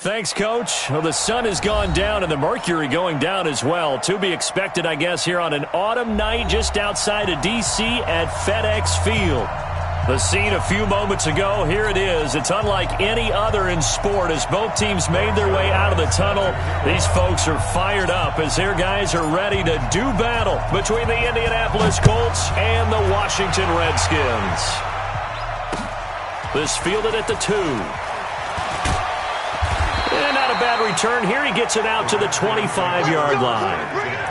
Thanks, Coach. Well, the sun has gone down and the mercury going down as well. To be expected, I guess, here on an autumn night just outside of D.C. at FedEx Field. The scene a few moments ago, here it is. It's unlike any other in sport as both teams made their way out of the tunnel. These folks are fired up as their guys are ready to do battle between the Indianapolis Colts and the Washington Redskins. This fielded at the 2. And not a bad return here. He gets it out to the 25-yard line.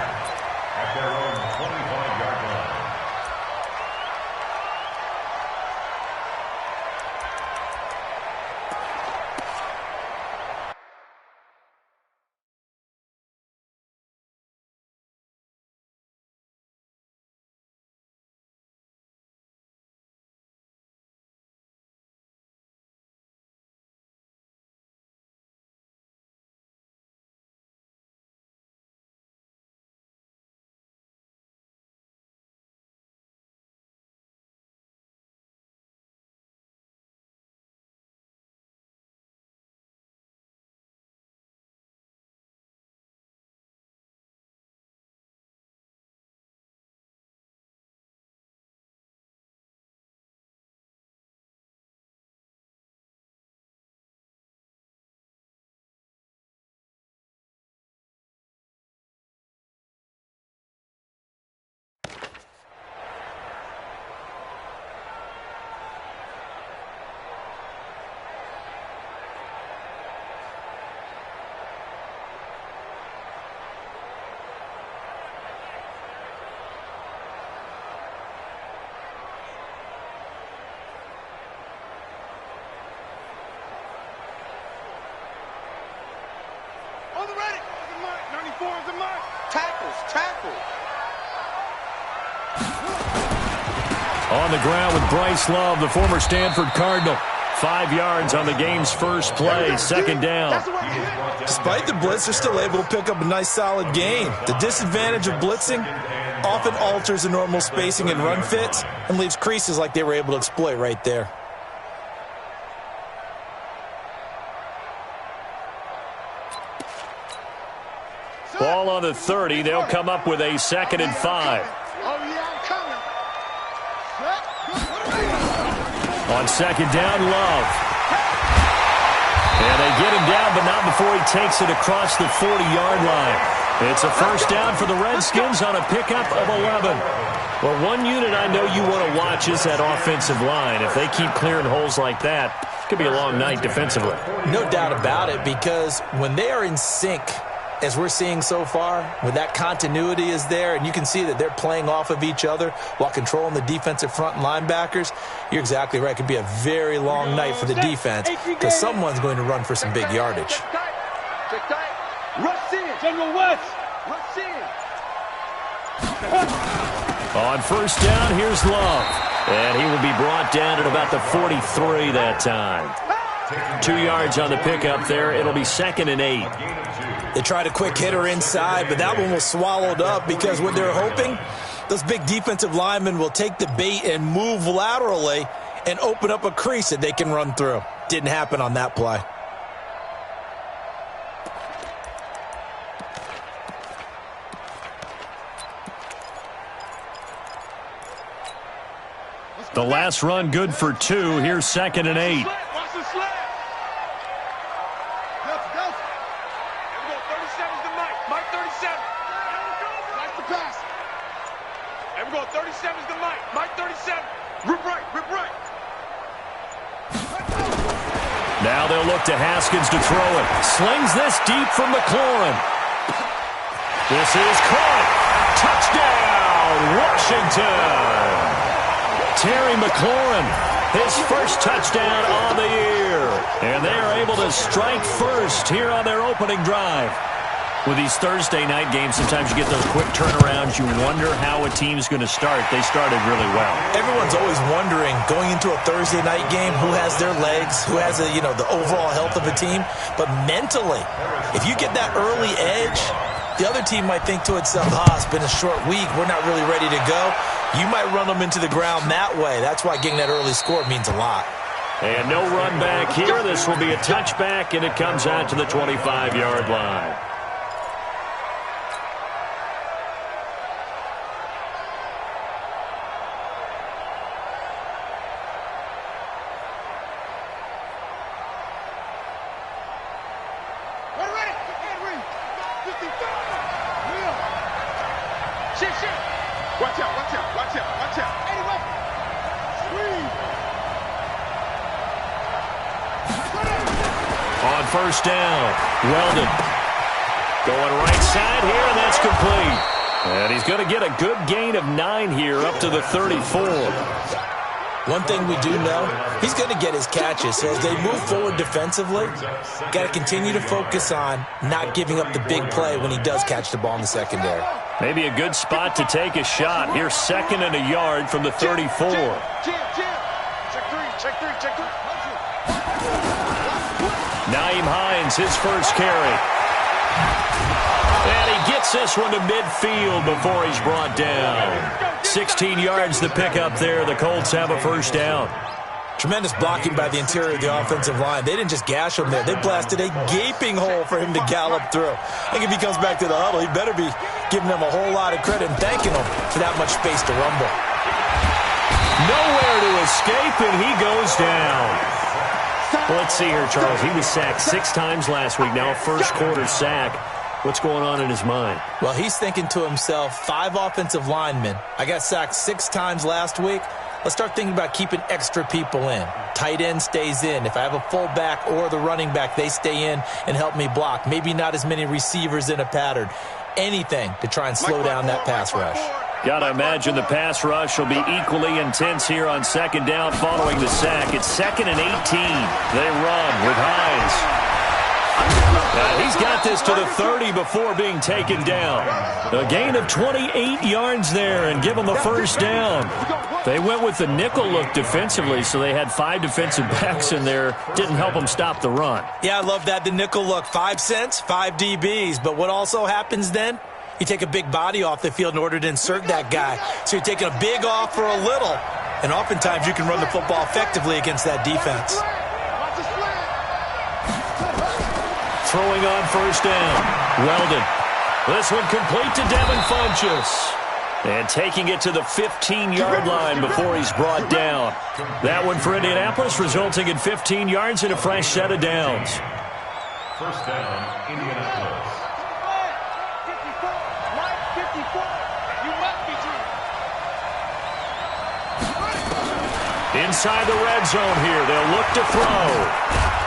On the ground with Bryce Love, the former Stanford Cardinal. 5 yards on the game's first play, second down. Despite the blitz, they're still able to pick up a nice, solid gain. The disadvantage of blitzing often alters the normal spacing and run fits and leaves creases like they were able to exploit right there. Ball on the 30. They'll come up with a 2nd and 5. On second down, Love. And they get him down, but not before he takes it across the 40-yard line. It's a first down for the Redskins on a pickup of 11. Well, one unit I know you want to watch is that offensive line. If they keep clearing holes like that, it could be a long night defensively. No doubt about it, because when they are in sync, as we're seeing so far, when that continuity is there and you can see that they're playing off of each other while controlling the defensive front and linebackers, you're exactly right. It could be a very long night for the defense because someone's going to run for some big yardage. On first down, here's Love. And he will be brought down at about the 43 that time. 2 yards on the pickup there. It'll be 2nd and 8. They tried a quick hitter inside, but that one was swallowed up because what they're hoping, those big defensive linemen will take the bait and move laterally and open up a crease that they can run through. Didn't happen on that play. The last run good for 2. Here's 2nd and 8. Now they'll look to Haskins to throw it. Slings this deep from McLaurin. This is caught. Touchdown, Washington. Terry McLaurin, his first touchdown on the year. And they are able to strike first here on their opening drive. With these Thursday night games, sometimes you get those quick turnarounds. You wonder how a team's going to start. They started really well. Everyone's always wondering, going into a Thursday night game, who has their legs, who has the overall health of a team. But mentally, if you get that early edge, the other team might think to itself, it's been a short week. We're not really ready to go. You might run them into the ground that way. That's why getting that early score means a lot. And no run back here. This will be a touchback, and it comes out to the 25-yard line. On first down, Weldon going right side here, and that's complete. And he's going to get a good gain of 9 here up to the 34. One thing we do know, he's going to get his catches. So as they move forward defensively, got to continue to focus on not giving up the big play when he does catch the ball in the secondary. Maybe a good spot to take a shot. Here's 2nd and a yard from the 34. Nyheim Hines, his first carry. And he gets this one to midfield before he's brought down. 16 yards to pick up there. The Colts have a first down. Tremendous blocking by the interior of the offensive line. They didn't just gash him there. They blasted a gaping hole for him to gallop through. I think if he comes back to the huddle, he better be giving them a whole lot of credit and thanking them for that much space to rumble. Nowhere to escape, and he goes down. Well, let's see here, Charles. He was sacked 6 times last week. Now a first-quarter sack. What's going on in his mind? Well, he's thinking to himself, 5 offensive linemen. I got sacked 6 times last week. Let's start thinking about keeping extra people in. Tight end stays in. If I have a fullback or the running back, they stay in and help me block. Maybe not as many receivers in a pattern. Anything to try and slow down that pass rush. Got to imagine the pass rush will be equally intense here on 2nd down following the sack. It's 2nd and 18. They run with Hines. He's got this to the 30 before being taken down. A gain of 28 yards there and give them the first down. They went with the nickel look defensively, so they had 5 defensive backs in there. Didn't help them stop the run. Yeah, I love that, the nickel look. 5 cents, 5 DBs. But what also happens then? You take a big body off the field in order to insert that guy. So you're taking a big off for a little. And oftentimes you can run the football effectively against that defense. Throwing on first down, Weldon. This one complete to Devin Funchess. And taking it to the 15-yard line before he's brought down. That one for Indianapolis, resulting in 15 yards and a fresh set of downs. First down, Indianapolis. Inside the red zone here, they'll look to throw.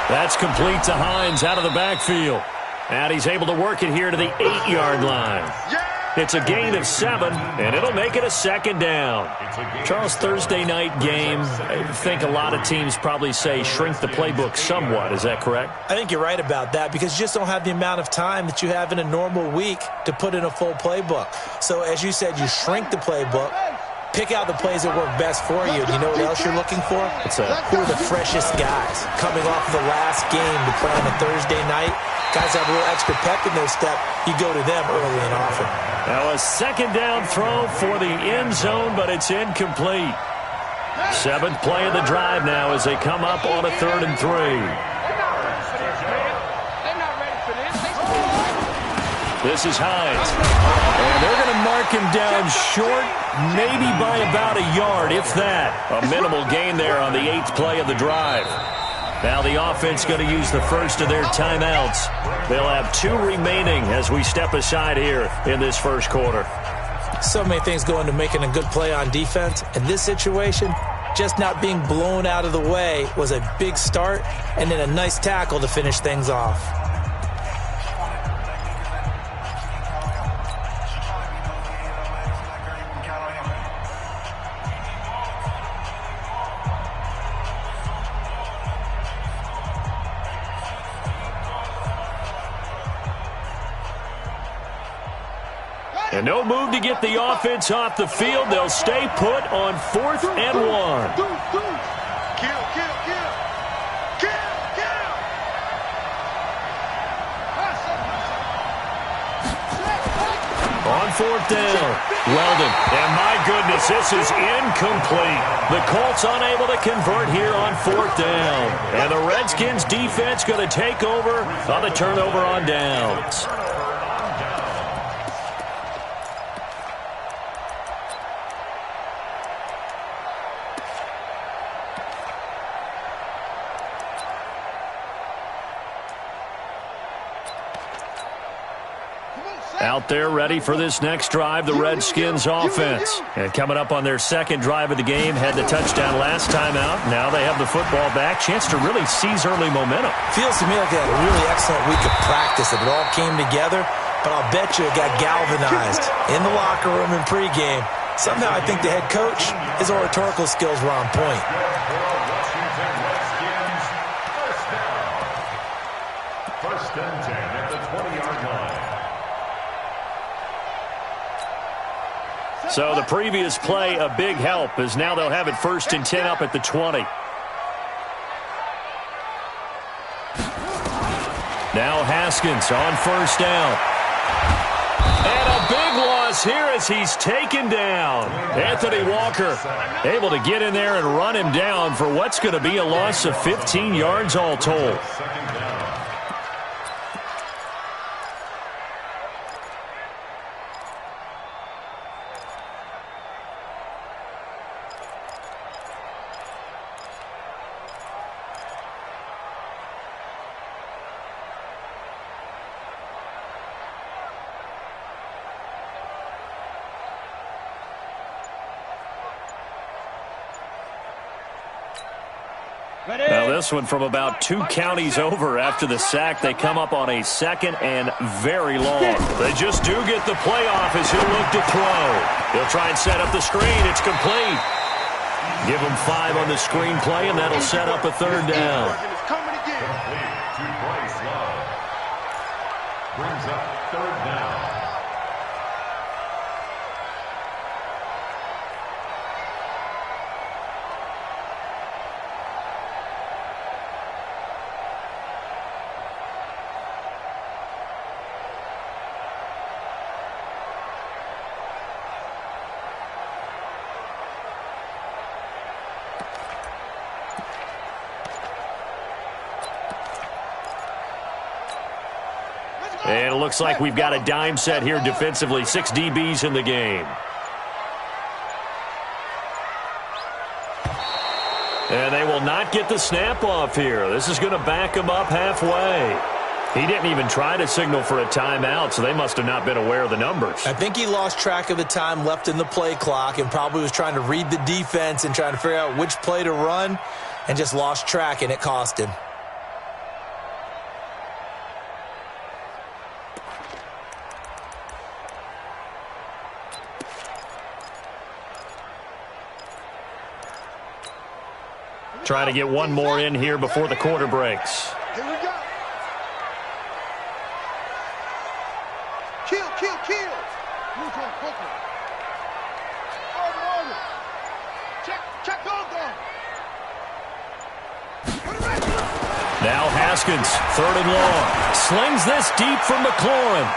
That's complete to Hines out of the backfield. And he's able to work it here to the 8-yard line. It's a gain of 7, and it'll make it a 2nd down. Charles, Thursday night game, I think a lot of teams probably say shrink the playbook somewhat. Is that correct? I think you're right about that because you just don't have the amount of time that you have in a normal week to put in a full playbook. So as you said, you shrink the playbook. Pick out the plays that work best for you. Do you know what else you're looking for? What's that? Who are the freshest guys coming off of the last game to play on a Thursday night? Guys have a little extra pep in their step. You go to them early and often. Now a 2nd down throw for the end zone, but it's incomplete. 7th play of the drive now as they come up on a 3rd and 3. This is Hines. And they're going to mark him down short, maybe by about a yard, if that. A minimal gain there on the 8th play of the drive. Now the offense going to use the first of their timeouts. They'll have 2 remaining as we step aside here in this first quarter. So many things go into making a good play on defense. In this situation, just not being blown out of the way was a big start, and then a nice tackle to finish things off. And no move to get the offense off the field. They'll stay put on 4th and 1. On 4th down. Weldon, and my goodness, this is incomplete. The Colts unable to convert here on 4th down. And the Redskins defense going to take over on the turnover on downs. Out there ready for this next drive, the Redskins offense. And coming up on their second drive of the game, had the touchdown last time out. Now they have the football back. Chance to really seize early momentum. Feels to me like they had a really excellent week of practice. That it all came together, but I'll bet you it got galvanized in the locker room in pregame. Somehow I think the head coach, his oratorical skills were on point. First and 10 at the 20-yard line. So the previous play, a big help, as now they'll have it 1st and 10 up at the 20. Now Haskins on 1st down. And a big loss here as he's taken down. Anthony Walker able to get in there and run him down for what's going to be a loss of 15 yards all told. Now this one from about 2 counties over after the sack. They come up on a 2nd and very long. They just do get the playoff as he'll look to throw. He'll try and set up the screen. It's complete. Give him 5 on the screen play, and that'll set up a 3rd down. Complete to Bryce Love. Brings up 3rd down. And it looks like we've got a dime set here defensively. 6 DBs in the game. And they will not get the snap off here. This is going to back them up halfway. He didn't even try to signal for a timeout, so they must have not been aware of the numbers. I think he lost track of the time left in the play clock and probably was trying to read the defense and trying to figure out which play to run and just lost track, and it cost him. Trying to get one more in here before the quarter breaks. Here we go. Kill, kill, kill. Move on quickly. Order. Check those down. Now Haskins, 3rd and long. Slings this deep from McLaurin.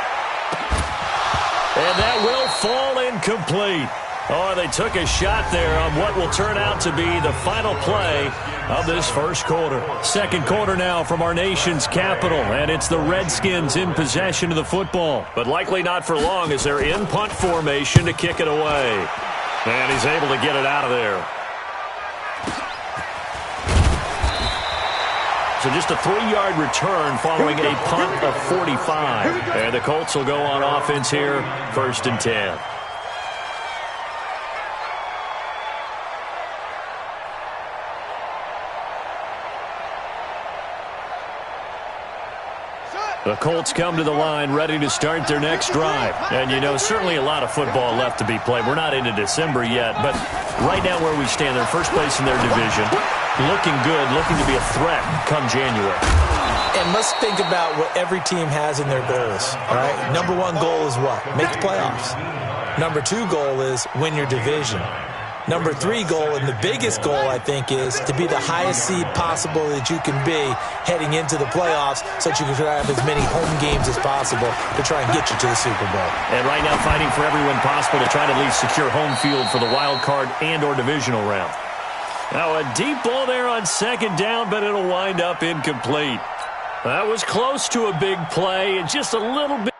And that will fall incomplete. Oh, they took a shot there on what will turn out to be the final play of this first quarter. Second quarter now from our nation's capital, and it's the Redskins in possession of the football. But likely not for long as they're in punt formation to kick it away. And he's able to get it out of there. So just a 3-yard return following a punt of 45. And the Colts will go on offense here, 1st and 10. The Colts come to the line ready to start their next drive. And, you know, certainly a lot of football left to be played. We're not into December yet, but right now where we stand, they're first place in their division. Looking good, looking to be a threat come January. And let's think about what every team has in their goals, all right? Number 1 goal is what? Make the playoffs. Number 2 goal is win your division. number 3 goal, and the biggest goal, I think, is to be the highest seed possible that you can be heading into the playoffs so that you can have as many home games as possible to try and get you to the Super Bowl. And right now fighting for every win possible to try to at least secure home field for the wild card and or divisional round. Now a deep ball there on second down, but it'll wind up incomplete. That was close to a big play and just a little bit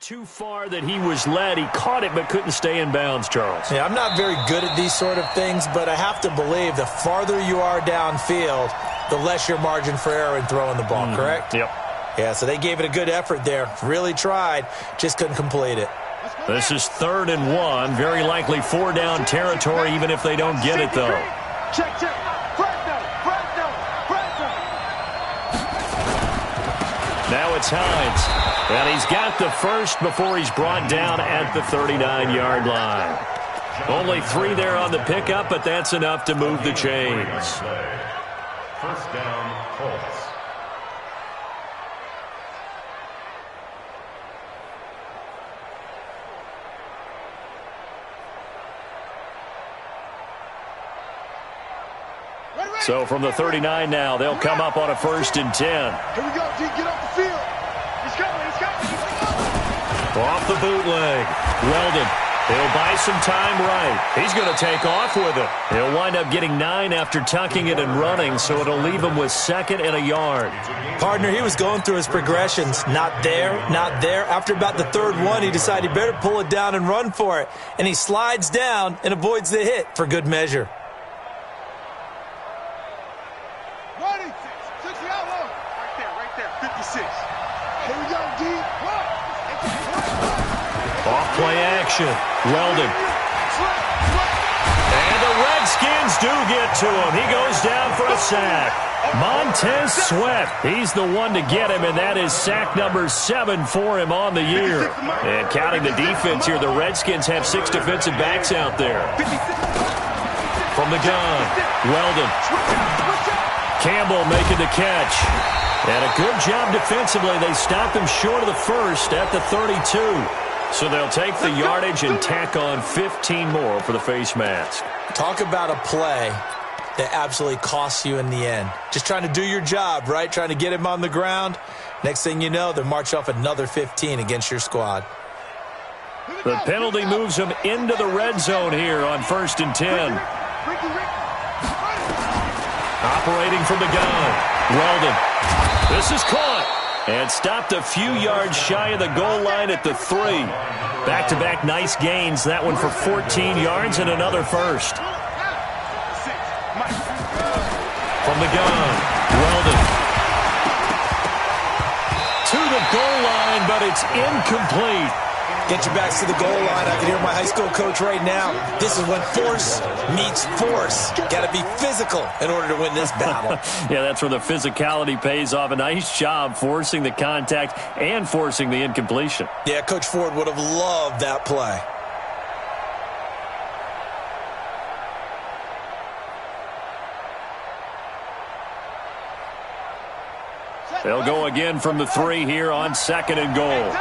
too far that he was led. He caught it but couldn't stay in bounds, Charles. Yeah, I'm not very good at these sort of things, but I have to believe the farther you are downfield, the less your margin for error in throwing the ball, correct? Yep. Yeah, so they gave it a good effort there. Really tried, just couldn't complete it. This is 3rd and 1. Very likely 4-down territory, even if they don't get it, though. Check, check. Now it's Hines. And he's got the first before he's brought down at the 39-yard line. Only 3 there on the pickup, but that's enough to move the chains. First down, Colts. So from the 39 now, they'll come up on a 1st and 10. Here we go, G. Get off the field. He's coming. Off the bootleg. Weldon. He'll buy some time right. He's going to take off with it. He'll wind up getting 9 after tucking it and running, so it'll leave him with 2nd and a yard. Partner, he was going through his progressions. Not there, not there. After about the 3rd one, he decided he better pull it down and run for it. And he slides down and avoids the hit for good measure. Off-play action. Weldon. And the Redskins do get to him. He goes down for a sack. Montez Sweat. He's the one to get him, and that is sack number 7 for him on the year. And counting the defense here, the Redskins have 6 defensive backs out there. From the gun, Weldon. Campbell making the catch. And a good job defensively. They stopped him short of the first at the 32. So they'll take the yardage and tack on 15 more for the face mask. Talk about a play that absolutely costs you in the end. Just trying to do your job, right? Trying to get him on the ground. Next thing you know, they're marching off another 15 against your squad. The penalty moves them into the red zone here on 1st and 10. Operating from the gun. Weldon. This is caught. And stopped a few yards shy of the goal line at the 3. Back-to-back nice gains. That one for 14 yards and another first. From the gun, Weldon. To the goal line, but it's incomplete. Get your backs to the goal line. I can hear my high school coach right now. This is when force meets force. Got to be physical in order to win this battle. Yeah, that's where the physicality pays off. A nice job forcing the contact and forcing the incompletion. Yeah, Coach Ford would have loved that play. They'll go again from the 3 here on 2nd and goal.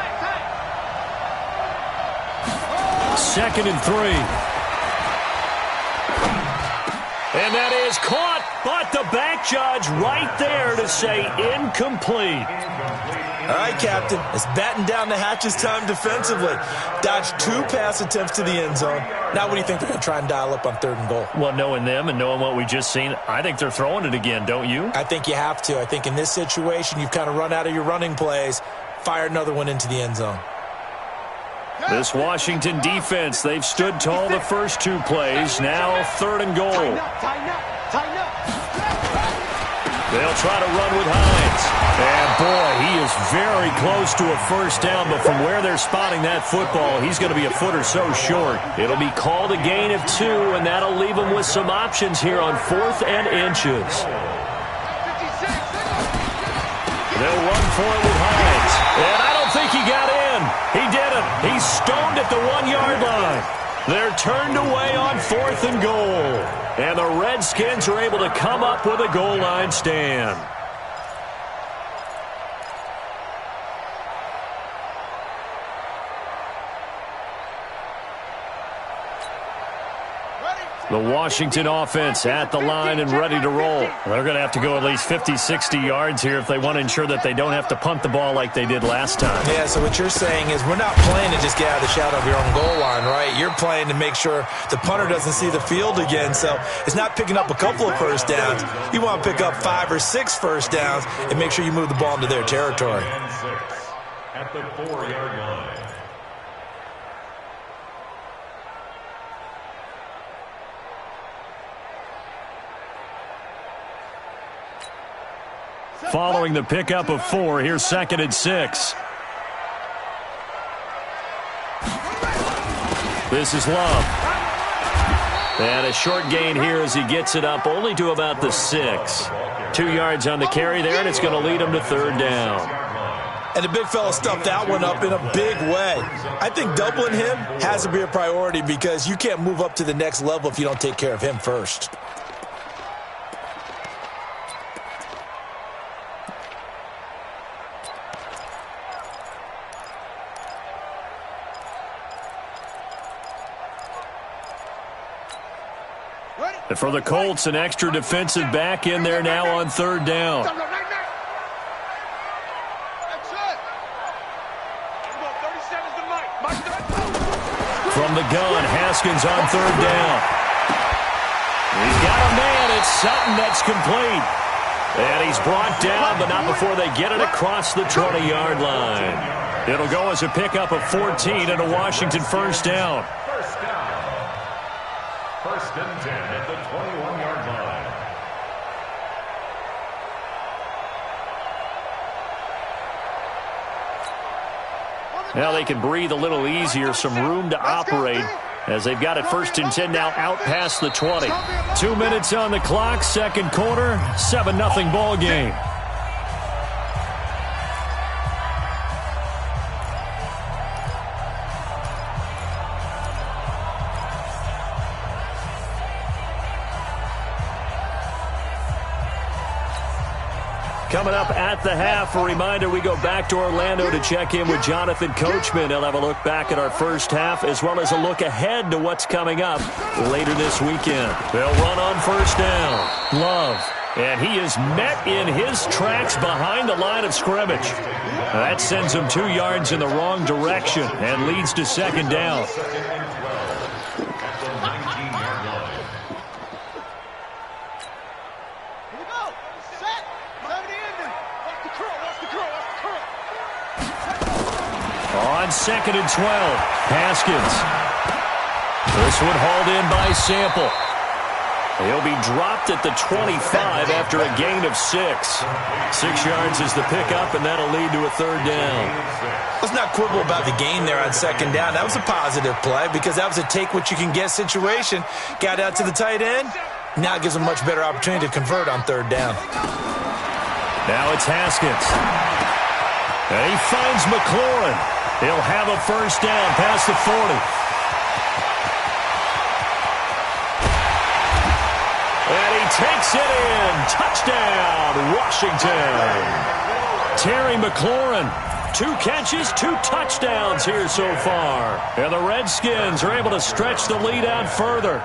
2nd and 3. And that is caught, but the back judge right there to say incomplete. All right, Captain. It's batting down the hatches time defensively. Dodged 2 pass attempts to the end zone. Now what do you think they're going to try and dial up on 3rd and goal? Well, knowing them and knowing what we just seen, I think they're throwing it again, don't you? I think you have to. I think in this situation, you've kind of run out of your running plays. Fire another one into the end zone. This Washington defense, they've stood tall the first 2 plays. Now 3rd and goal. They'll try to run with Hines. And, boy, he is very close to a first down, but from where they're spotting that football, he's going to be a foot or so short. It'll be called a gain of 2, and that'll leave him with some options here on 4th and inches. They'll run for it with Hines. And I don't think he got in. He didn't. He's stoned at the 1-yard line. They're turned away on 4th and goal. And the Redskins are able to come up with a goal line stand. The Washington offense at the line and ready to roll. They're going to have to go at least 50, 60 yards here if they want to ensure that they don't have to punt the ball like they did last time. Yeah, so what you're saying is we're not playing to just get out of the shadow of your own goal line, right? You're playing to make sure the punter doesn't see the field again. So it's not picking up a couple of first downs. You want to pick up 5 or 6 first downs and make sure you move the ball into their territory. At the 4-yard line. Following the pickup of 4, here's 2nd and 6. This is Love. And a short gain here as he gets it up only to about the 6. 2 yards on the carry there, and it's going to lead him to 3rd down. And the big fella stuffed that one up in a big way. I think doubling him has to be a priority because you can't move up to the next level if you don't take care of him first. And for the Colts, an extra defensive back in there now on 3rd down. From the gun, Haskins on 3rd down. He's got a man. It's Sutton that's complete. And he's brought down, but not before they get it across the 20-yard line. It'll go as a pickup of 14 and a Washington 1st down. First and 10 at the 21-yard line. Now they can breathe a little easier, some room to operate as they've got it 1st and 10 now out past the 20. 2 minutes on the clock, 2nd quarter, 7-0 ball game. Coming up at the half, a reminder, we go back to Orlando to check in with Jonathan Coachman. He'll have a look back at our first half as well as a look ahead to what's coming up later this weekend. They'll run on 1st down. Love. And he is met in his tracks behind the line of scrimmage. That sends him 2 yards in the wrong direction and leads to 2nd down. On 2nd and 12, Haskins. This one hauled in by Sample. He'll be dropped at the 25 after a gain of 6. 6 yards is the pickup, and that'll lead to a 3rd down. Let's not quibble about the gain there on 2nd down. That was a positive play because that was a take-what-you-can-get situation. Got out to the tight end. Now it gives him a much better opportunity to convert on 3rd down. Now it's Haskins. And he finds McLaurin. He'll have a 1st down past the 40. And he takes it in. Touchdown, Washington. Terry McLaurin, 2 catches, 2 touchdowns here so far. And the Redskins are able to stretch the lead out further.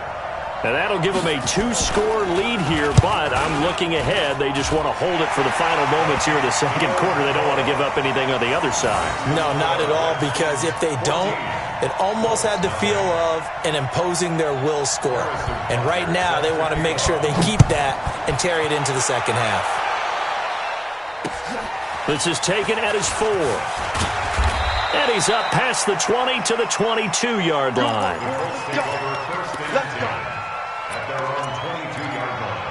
And that'll give them a 2-score lead here, but I'm looking ahead. They just want to hold it for the final moments here in the 2nd quarter. They don't want to give up anything on the other side. No, not at all, because if they don't, it almost had the feel of an imposing their will score. And right now, they want to make sure they keep that and carry it into the 2nd half. This is taken at his 4. And he's up past the 20 to the 22-yard line. Let's go. At their own 22-yard line.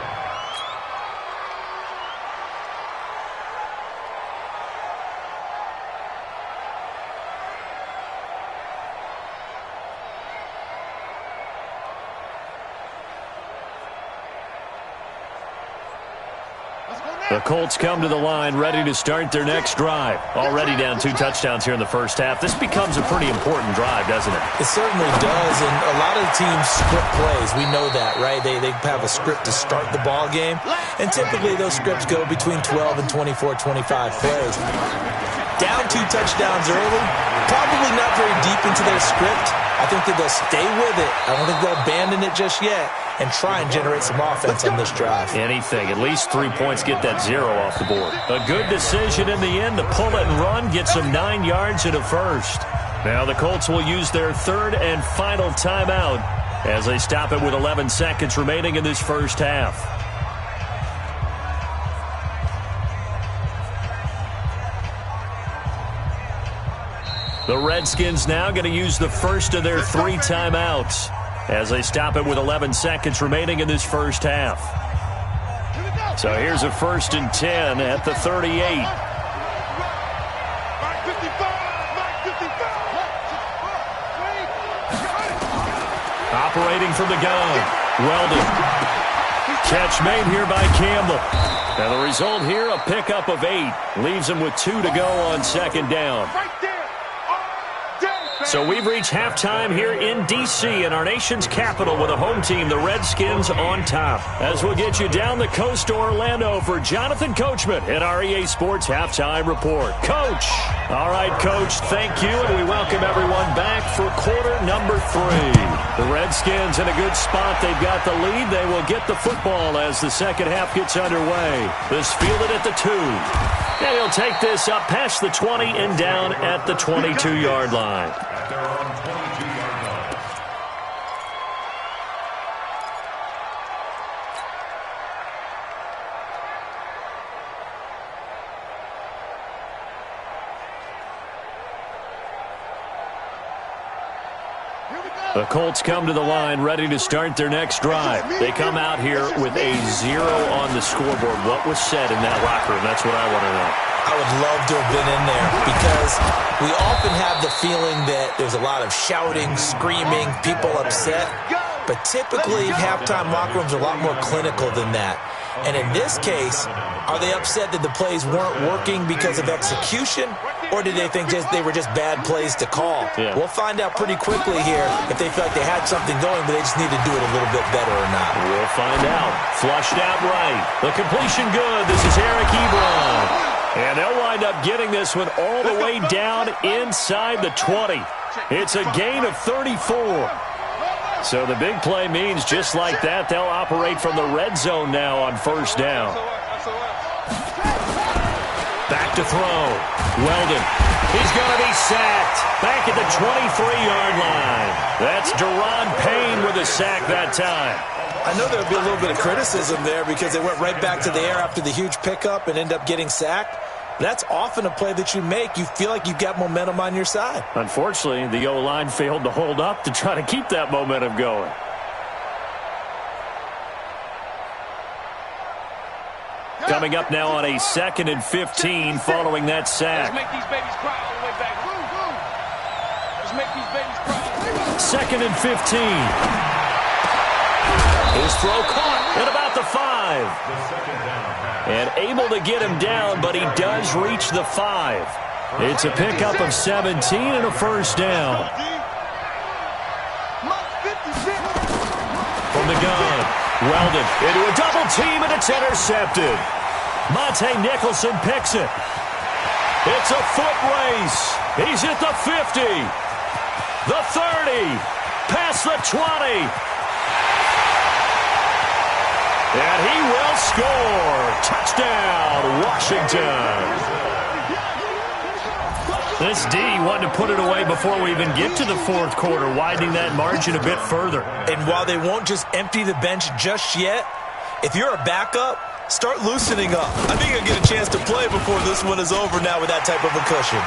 The Colts come to the line ready to start their next drive. Already down 2 touchdowns here in the first half. This becomes a pretty important drive, doesn't it? It certainly does, and a lot of the teams script plays. We know that, right? They have a script to start the ball game, and typically those scripts go between 12 and 24, 25 plays. Down 2 touchdowns early, probably not very deep into their script. I I think that they'll stay with it. I don't think they'll abandon it just yet and try and generate some offense on this drive. Anything. At least 3 points, get that 0 off the board. A good decision in the end to pull it and run, get some 9 yards and a first. Now the Colts will use their third and final timeout as they stop it with 11 seconds remaining in this first half. The Redskins now going to use the first of their 3 timeouts as they stop it with 11 seconds remaining in this first half. So here's a 1st and 10 at the 38. Operating from the gun, Weldon. Catch made here by Campbell. And the result here, a pickup of 8. Leaves him with 2 to go on 2nd down. So we've reached halftime here in D.C. in our nation's capital with a home team, the Redskins, on top. As we'll get you down the coast to Orlando for Jonathan Coachman at our EA Sports Halftime Report. Coach! All right, Coach, thank you, and we welcome everyone back for quarter number 3. The Redskins in a good spot. They've got the lead. They will get the football as the second half gets underway. This fielded at the 2. And he'll take this up past the 20 and down at the 22-yard line. At their own 22-yard line. The Colts come to the line ready to start their next drive. They come out here with a 0 on the scoreboard. What was said in that locker room? That's what I want to know. I would love to have been in there because we often have the feeling that there's a lot of shouting, screaming, people upset. But typically, halftime locker rooms are a lot more clinical than that. And in this case, are they upset that the plays weren't working because of execution? Or did they think they were just bad plays to call? Yeah. We'll find out pretty quickly here if they feel like they had something going, but they just need to do it a little bit better or not. We'll find out. Flushed out right. The completion good. This is Eric Ebron. And they'll wind up getting this one all the way down inside the 20. It's a gain of 34. So the big play means just like that, they'll operate from the red zone now on 1st down. Back to throw. Weldon. He's going to be sacked. Back at the 23-yard line. That's Deron Payne with a sack that time. I know there'll be a little bit of criticism there because they went right back to the air after the huge pickup and end up getting sacked. That's often a play that you make. You feel like you've got momentum on your side. Unfortunately, the O-line failed to hold up to try to keep that momentum going. Coming up now on a 2nd and 15 following that sack. Let's make these babies cry all the way back. Let's make these babies cry. 2nd and 15. His throw caught at about the 5. And able to get him down, but he does reach the 5. It's a pickup of 17 and a 1st down. From the gun, Weldon into a double team, and it's intercepted. Monte Nicholson picks it. It's a foot race. He's at the 50, the 30, past the 20. And he will score. Touchdown, Washington. This D wanted to put it away before we even get to the 4th quarter, widening that margin a bit further. And while they won't just empty the bench just yet, if you're a backup, start loosening up. I think you'll get a chance to play before this one is over now with that type of a cushion.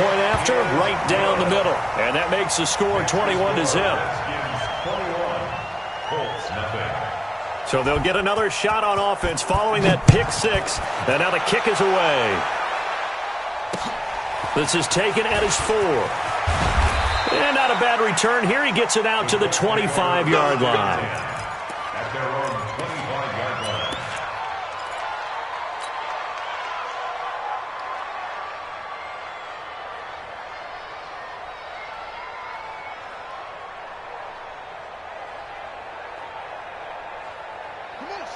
Point after, right down the middle. And that makes the score 21 to zip. So they'll get another shot on offense following that pick 6. And now the kick is away. This is taken at his 4. And not a bad return here. He gets it out to the 25-yard line. At their own 25-yard line.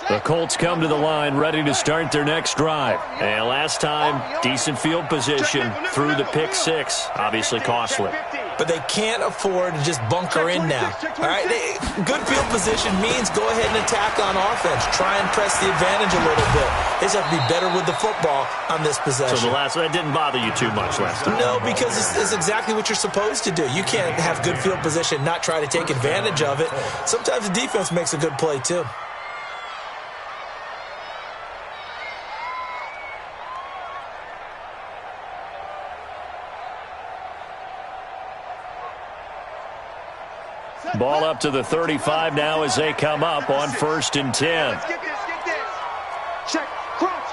The Colts come to the line ready to start their next drive. And last time, decent field position through the pick 6. Obviously costly. but they can't afford to just bunker in now. All right, good field position means go ahead and attack on offense. Try and press the advantage a little bit. They just have to be better with the football on this possession. So that didn't bother you too much last time? No, because it's exactly what you're supposed to do. You can't have good field position, not try to take advantage of it. Sometimes the defense makes a good play too. Ball up to the 35 now as they come up on 1st and 10. Let's get this. Check. Crunch.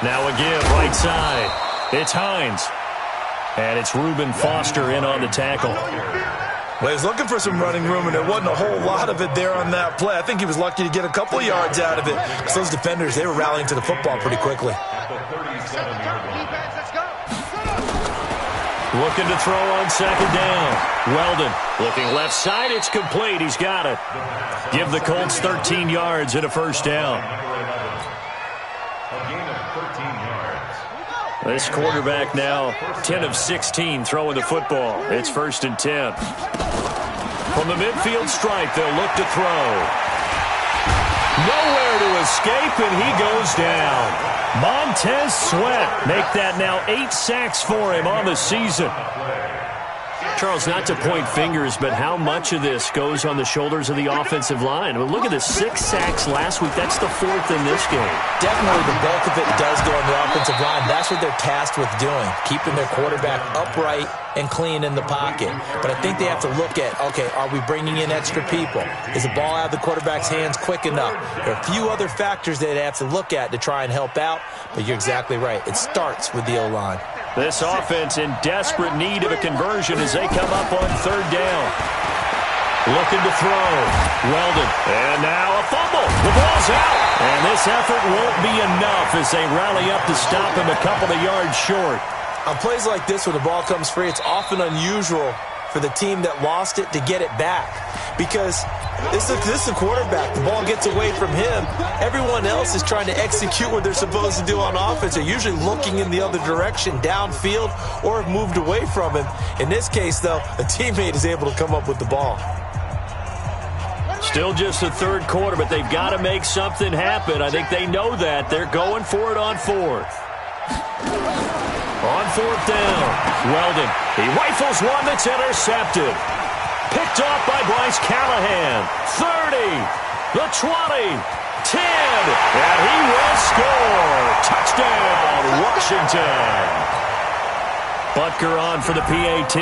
Now again, right side. It's Hines. And it's Reuben Foster in on the tackle. Well, he was looking for some running room, and there wasn't a whole lot of it there on that play. I think he was lucky to get a couple yards out of it. Because those defenders, they were rallying to the football pretty quickly. Looking to throw on 2nd down. Weldon looking left side. It's complete. He's got it. Give the Colts 13 yards and a 1st down. A gain of 13 yards. This quarterback now 10 of 16 throwing the football. It's 1st and 10. From the midfield stripe, they'll look to throw. Nowhere to escape, and he goes down. Montez Sweat make that now 8 sacks for him on the season. Charles, not to point fingers, but how much of this goes on the shoulders of the offensive line? Well, look at the 6 sacks last week. That's the 4th in this game. Definitely the bulk of it does go on the offensive line. That's what they're tasked with doing, keeping their quarterback upright and clean in the pocket. But I think they have to look at, okay, are we bringing in extra people? Is the ball out of the quarterback's hands quick enough? There are a few other factors they have to look at to try and help out, but you're exactly right. It starts with the O-line. This offense in desperate need of a conversion as they come up on 3rd down. Looking to throw. Weldon. And now a fumble. The ball's out. And this effort won't be enough as they rally up to stop him a couple of yards short. On plays like this where the ball comes free, it's often unusual for the team that lost it to get it back. Because this is a quarterback. The ball gets away from him. Everyone else is trying to execute what they're supposed to do on offense. They're usually looking in the other direction, downfield, or have moved away from him. In this case, though, a teammate is able to come up with the ball. Still just the 3rd quarter, but they've got to make something happen. I think they know that. They're going for it on 4th. On 4th down, Weldon. He rifles one that's intercepted. Picked off by Bryce Callahan. 30, the 20, 10, and he will score. Touchdown, Washington. Butker on for the PAT.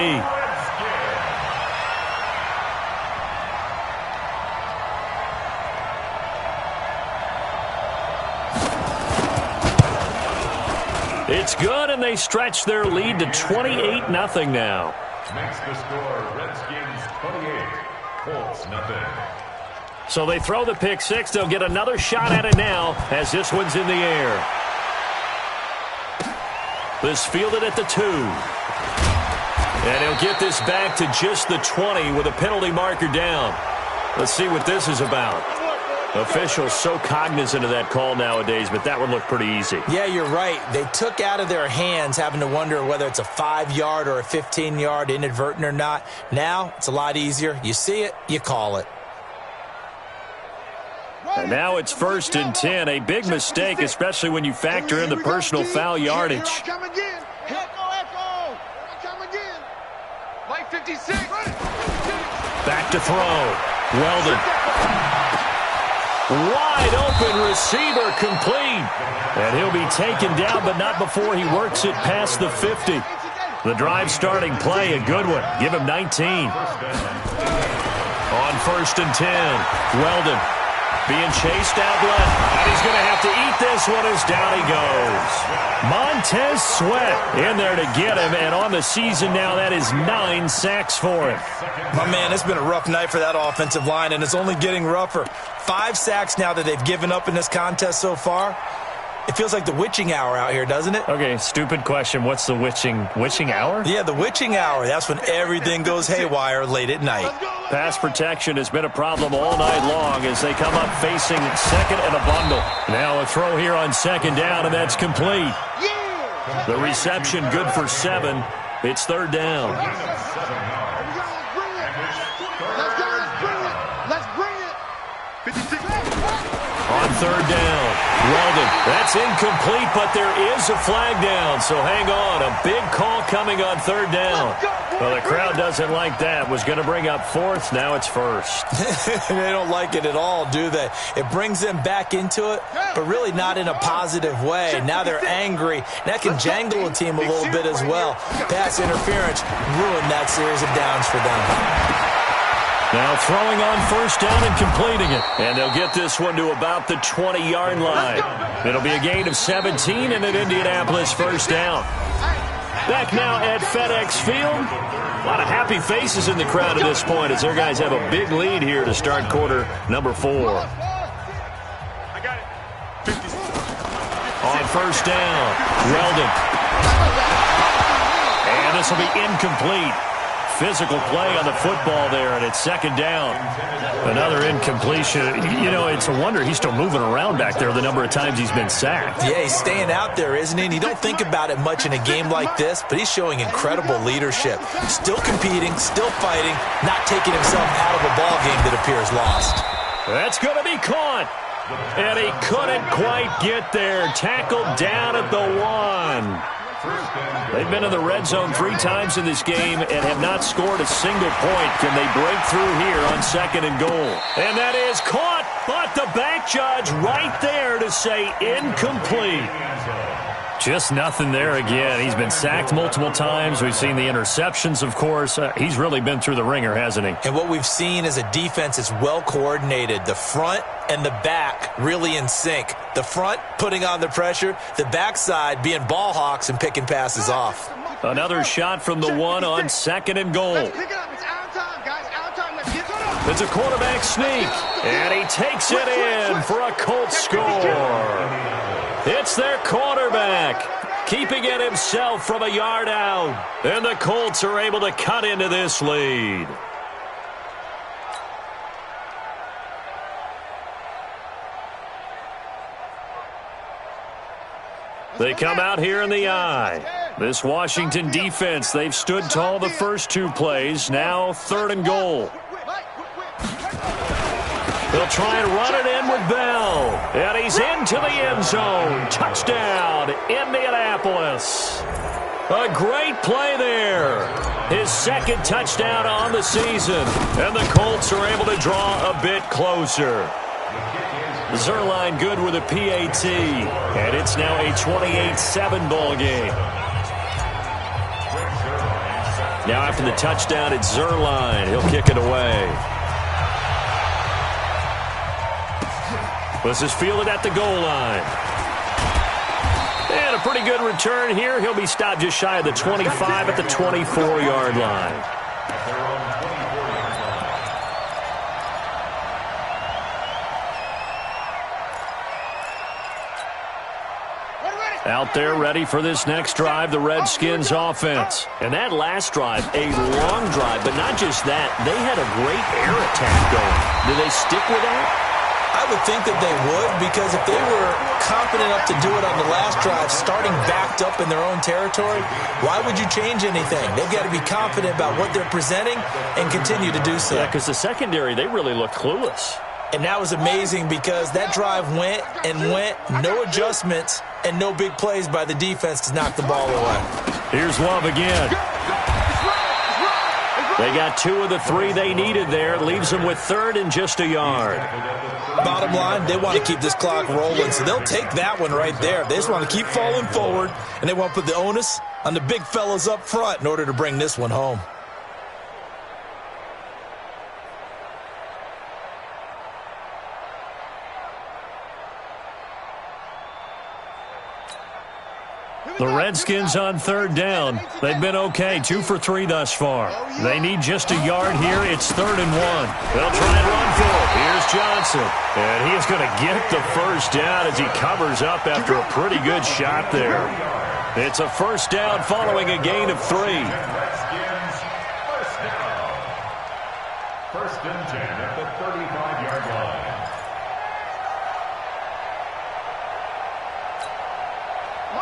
It's good, and they stretch their lead to 28-0 now. Makes the score Redskins 28, Colts nothing. So they throw the pick 6. They'll get another shot at it now as this one's in the air. This fielded at the 2. And he'll get this back to just the 20 with a penalty marker down. Let's see what this is about. Officials so cognizant of that call nowadays, but that would look pretty easy. Yeah, you're right. They took out of their hands having to wonder whether it's a 5-yard or a 15-yard, inadvertent or not. Now, it's a lot easier. You see it, you call it. And now it's 1st and 10. A big mistake, especially when you factor in the personal foul yardage. Come again. Echo. Come again. Like 56. Back to throw. Weldon. Wide open receiver complete. And he'll be taken down, but not before he works it past the 50. The drive starting play, a good one. Give him 19. On 1st and 10, Weldon being chased out left. And he's going to have to eat this one as down he goes. Montez Sweat in there to get him. And on the season now, that is 9 sacks for him. My man, it's been a rough night for that offensive line, and it's only getting rougher. 5 sacks now that they've given up in this contest so far. It feels like the witching hour out here, doesn't it? Okay, stupid question. What's the witching hour? Yeah, the witching hour. That's when everything goes haywire late at night. Pass protection has been a problem all night long as they come up facing 2nd and a bundle. Now a throw here on 2nd down, and that's complete. The reception good for 7. It's third down. On third down, Weldon. That's incomplete, but there is a flag down, so hang on. A big call coming on third down. Well, the crowd doesn't like that. Was going to bring up fourth. Now it's first. They don't like it at all, do they? It brings them back into it, but really not in a positive way. Now they're angry. That can jangle a team a little bit as well. Pass interference ruined that series of downs for them. Now throwing on first down and completing it. And they'll get this one to about the 20-yard line. It'll be a gain of 17 and an Indianapolis first down. Back now at FedEx Field. A lot of happy faces in the crowd at this point as their guys have a big lead here to start quarter number 4. On first down, Weldon. And this will be incomplete. Physical play on the football there, and it's second down. Another incompletion. You know, it's a wonder he's still moving around back there the number of times he's been sacked. Yeah, he's staying out there, isn't he? And you don't think about it much in a game like this, but he's showing incredible leadership. Still competing, still fighting, not taking himself out of a ball game that appears lost. That's going to be caught. And he couldn't quite get there. Tackled down at the 1. They've been in the red zone 3 times in this game and have not scored a single point. Can they break through here on second and goal? And that is caught, but the back judge right there to say incomplete. Just nothing there again. He's been sacked multiple times. We've seen the interceptions, of course. He's really been through the ringer, hasn't he? And what we've seen is a defense that's well coordinated. The front and the back really in sync. The front putting on the pressure, the backside being ball hawks and picking passes off. Another shot from the 1 on second and goal. It's a quarterback sneak, and he takes it in for a Colts score. It's their quarterback, keeping it himself from a yard out. And the Colts are able to cut into this lead. They come out here in the eye. This Washington defense, they've stood tall the first 2 plays. Now third and goal. They'll try and run it in with Bell. And he's into the end zone. Touchdown, Indianapolis. A great play there. His second touchdown on the season. And the Colts are able to draw a bit closer. Zerline good with a PAT. And it's now a 28-7 ball game. Now after the touchdown, it's Zerline. He'll kick it away. This is fielded at the goal line. And a pretty good return here. He'll be stopped just shy of the 25 at the 24-yard line. Out there ready for this next drive, the Redskins offense. And that last drive, a long drive, but not just that. They had a great air attack going. Do they stick with that? I would think that they would, because if they were confident enough to do it on the last drive, starting backed up in their own territory, why would you change anything? They've got to be confident about what they're presenting and continue to do so. Yeah, because the secondary, they really looked clueless. And that was amazing because that drive went and went, no adjustments, and no big plays by the defense to knock the ball away. Here's Love again. They got 2 of the 3 they needed there. Leaves them with third and just a yard. Bottom line, they want to keep this clock rolling, so they'll take that one right there. They just want to keep falling forward, and they want to put the onus on the big fellas up front in order to bring this one home. The Redskins on third down. They've been okay, 2 for 3 thus far. They need just a yard here. It's third and 1. They'll try and run for it. Here's Johnson. And he is going to get the first down as he covers up after a pretty good shot there. It's a first down following a gain of 3. First and 10 at the 35-yard line.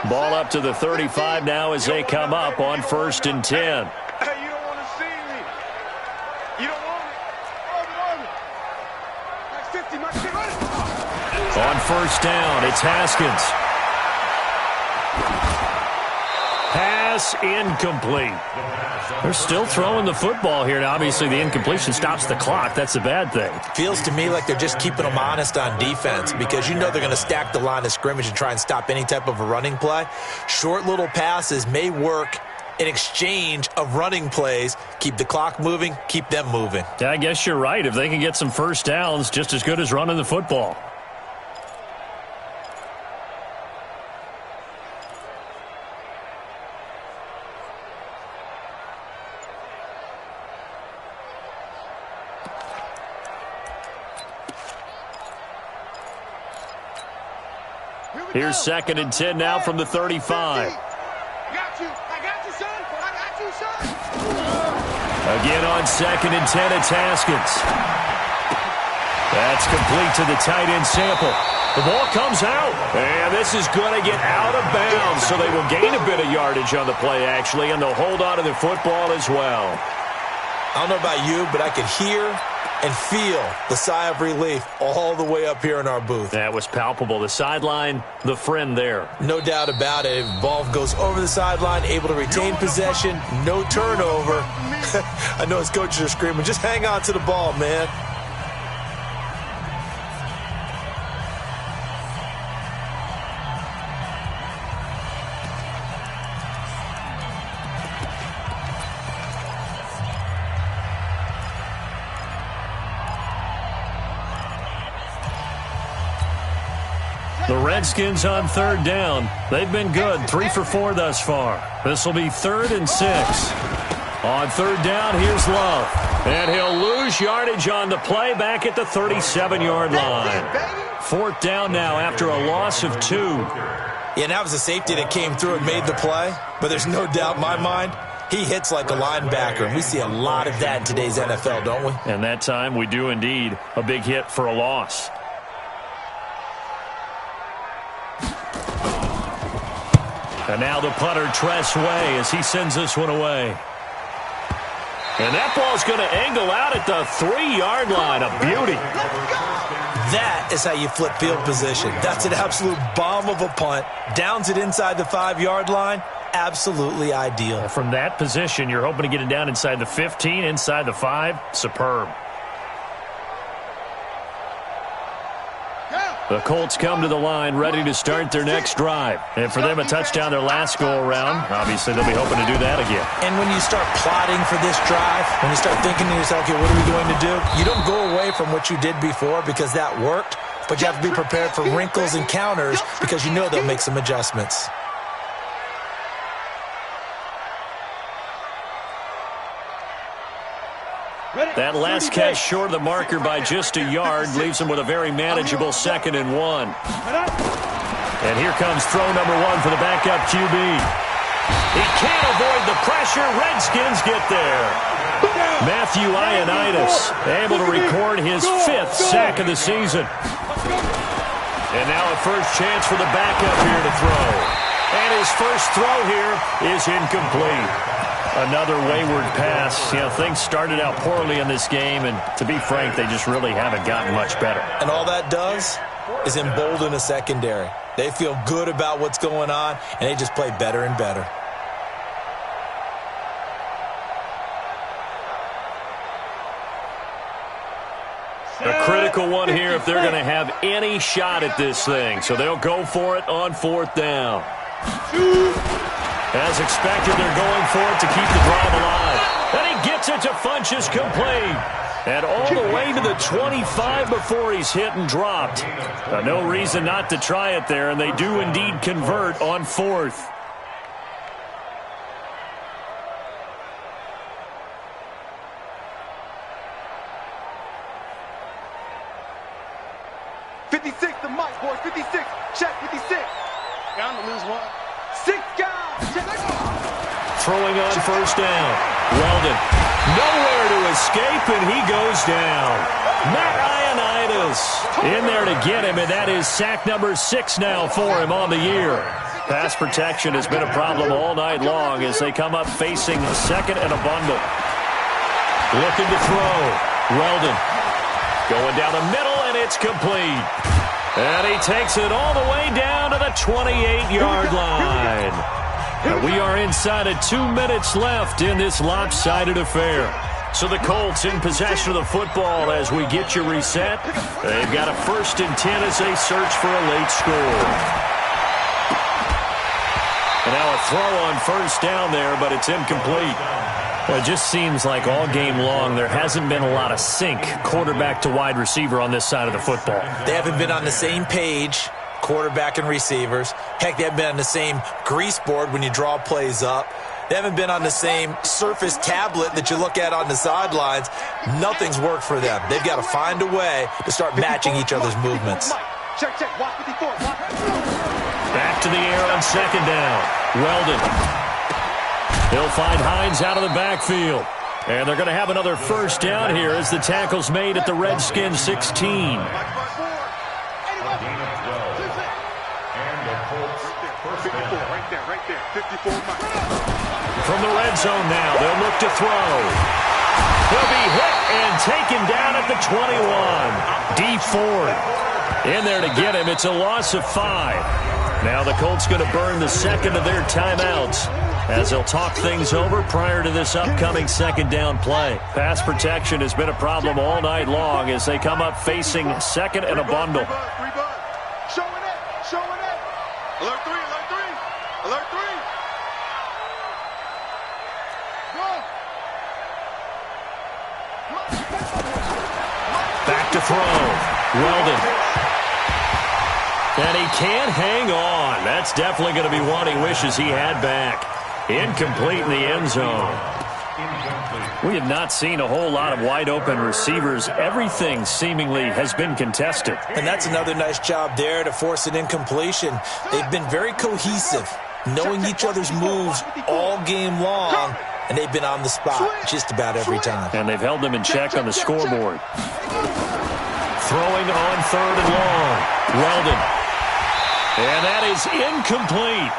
Ball up to the 35 now as they come up on 1st and 10. Hey, you don't want to see me. You don't want it. Like 50, my shit. On 1st down, it's Haskins. Pass incomplete. They're still throwing the football here. Now, obviously, the incompletion stops the clock. That's a bad thing. Feels to me like they're just keeping them honest on defense because you know they're going to stack the line of scrimmage and try and stop any type of a running play. Short little passes may work in exchange of running plays. Keep the clock moving, keep them moving. Yeah, I guess you're right. If they can get some first downs, just as good as running the football. Here's 2nd and 10 now from the 35. I got you, son. I got you, son. Again on 2nd and 10, it's Haskins. That's complete to the tight end Sample. The ball comes out, and this is going to get out of bounds, so they will gain a bit of yardage on the play, actually, and they'll hold on to the football as well. I don't know about you, but I could hear and feel the sigh of relief all the way up here in our booth. That was palpable. The sideline, the friend there. No doubt about it. Ball goes over the sideline, able to retain possession, no turnover. I know his coaches are screaming, just hang on to the ball, man. The Redskins on 3rd down. They've been good, 3 for 4 thus far. This will be 3rd and 6. On 3rd down, here's Love. And he'll lose yardage on the play back at the 37-yard line. 4th down now after a loss of 2. Yeah, and that was a safety that came through and made the play. But there's no doubt in my mind, he hits like a linebacker. And we see a lot of that in today's NFL, don't we? And that time we do indeed. A big hit for a loss. And now the punter, Tress Way, as he sends this one away. And that ball's going to angle out at the 3-yard line. A beauty. That is how you flip field position. That's an absolute bomb of a punt. Downs it inside the 5-yard line. Absolutely ideal. From that position, you're hoping to get it down inside the 15, inside the 5. Superb. The Colts come to the line ready to start their next drive. And for them, a touchdown their last go-around. Obviously, they'll be hoping to do that again. And when you start plotting for this drive, when you start thinking to yourself, okay, what are we going to do? You don't go away from what you did before because that worked, but you have to be prepared for wrinkles and counters because you know they'll make some adjustments. That last catch short of the marker by just a yard leaves him with a very manageable 2nd and 1. And here comes throw number 1 for the backup QB. He can't avoid the pressure. Redskins get there. Matthew Ioannidis able to record his 5th sack of the season. And now a first chance for the backup here to throw. And his first throw here is incomplete. Another wayward pass. You know, things started out poorly in this game, and to be frank, they just really haven't gotten much better. And all that does is embolden a secondary. They feel good about what's going on, and they just play better and better. A critical one here if they're going to have any shot at this thing. So they'll go for it on 4th down. As expected, they're going for it to keep the drive alive. And he gets it to Funchess complete. And all the way to the 25 before he's hit and dropped. No reason not to try it there, and they do indeed convert on 4th. The mic, boys. 56. Check 56. Down to lose 1. 6 guys. Throwing on 1st down. Weldon. Nowhere to escape, and he goes down. Matt Ioannidis in there to get him, and that is sack number 6 now for him on the year. Pass protection has been a problem all night long as they come up facing a second and a bundle. Looking to throw. Weldon going down the middle, and it's complete. And he takes it all the way down to the 28-yard line. And we are inside of 2 minutes left in this lopsided affair. So the Colts in possession of the football as we get you reset. They've got a 1st and 10 as they search for a late score. And now a throw on 1st down there, but it's incomplete. Well, it just seems like all game long there hasn't been a lot of sync quarterback to wide receiver on this side of the football. They haven't been on the same page, quarterback and receivers. Heck, they haven't been on the same grease board when you draw plays up. They haven't been on the same Surface tablet that you look at on the sidelines. Nothing's worked for them. They've got to find a way to start matching each other's movements. Back to the air on 2nd down. Weldon. He'll find Hines out of the backfield. And they're going to have another 1st down here as the tackle's made at the Redskins 16. From the red zone now, they'll look to throw. He'll be hit and taken down at the 21. D Ford in there to get him. It's a loss of 5. Now the Colts going to burn the second of their timeouts as they'll talk things over prior to this upcoming 2nd down play. Pass protection has been a problem all night long as they come up facing 2nd and a bundle. Alert 3, alert 3, alert 3. Back to throw. Weldon. And he can't hang on. That's definitely going to be one he wishes he had back. Incomplete in the end zone. We have not seen a whole lot of wide-open receivers. Everything seemingly has been contested. And that's another nice job there to force an incompletion. They've been very cohesive, knowing each other's moves all game long, and they've been on the spot just about every time. And they've held them in check on the scoreboard. Throwing on 3rd and long. Weldon. And that is incomplete.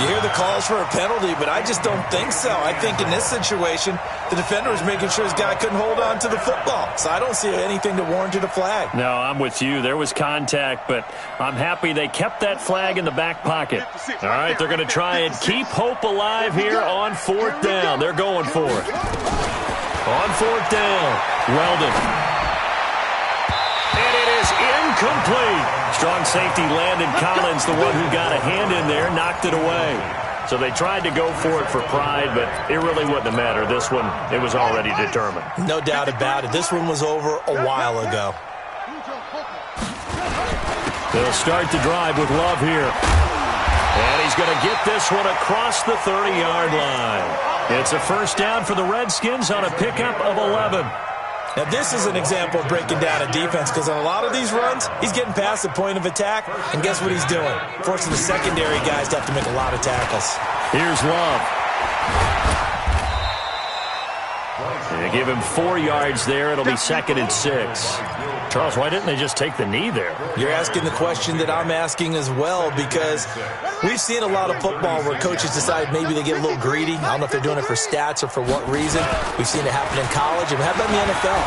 You hear the calls for a penalty, but I just don't think so. I think in this situation, the defender was making sure his guy couldn't hold on to the football. So I don't see anything to warrant a flag. No, I'm with you. There was contact, but I'm happy they kept that flag in the back pocket. All right, they're going to try and keep hope alive here on 4th down. They're going for it. On 4th down, Weldon. And it is incomplete. Strong safety Landon Collins, the one who got a hand in there, knocked it away. So they tried to go for it for pride, but it really wouldn't have mattered. This one, it was already determined. No doubt about it. This one was over a while ago. They'll start the drive with Love here. And he's going to get this one across the 30-yard line. It's a 1st down for the Redskins on a pickup of 11. Now, this is an example of breaking down a defense because on a lot of these runs, he's getting past the point of attack, and guess what he's doing? Forcing the secondary guys to have to make a lot of tackles. Here's Love. They give him 4 yards there. It'll be 2nd and 6. Charles, why didn't they just take the knee there? You're asking the question that I'm asking as well because we've seen a lot of football where coaches decide maybe they get a little greedy. I don't know if they're doing it for stats or for what reason. We've seen it happen in college, and how about in the NFL?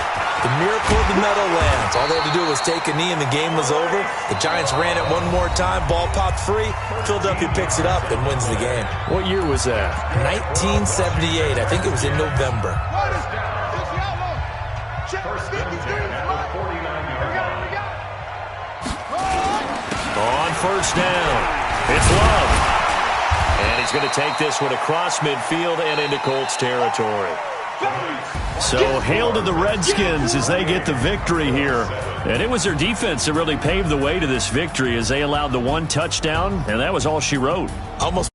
The miracle of the Meadowlands. All they had to do was take a knee, and the game was over. The Giants ran it one more time. Ball popped free. Philadelphia picks it up and wins the game. What year was that? 1978. I think it was in November. On 1st down, it's Love. And he's going to take this one across midfield and into Colts territory. So hail to the Redskins as they get the victory here. And it was their defense that really paved the way to this victory as they allowed the 1 touchdown, and that was all she wrote. Almost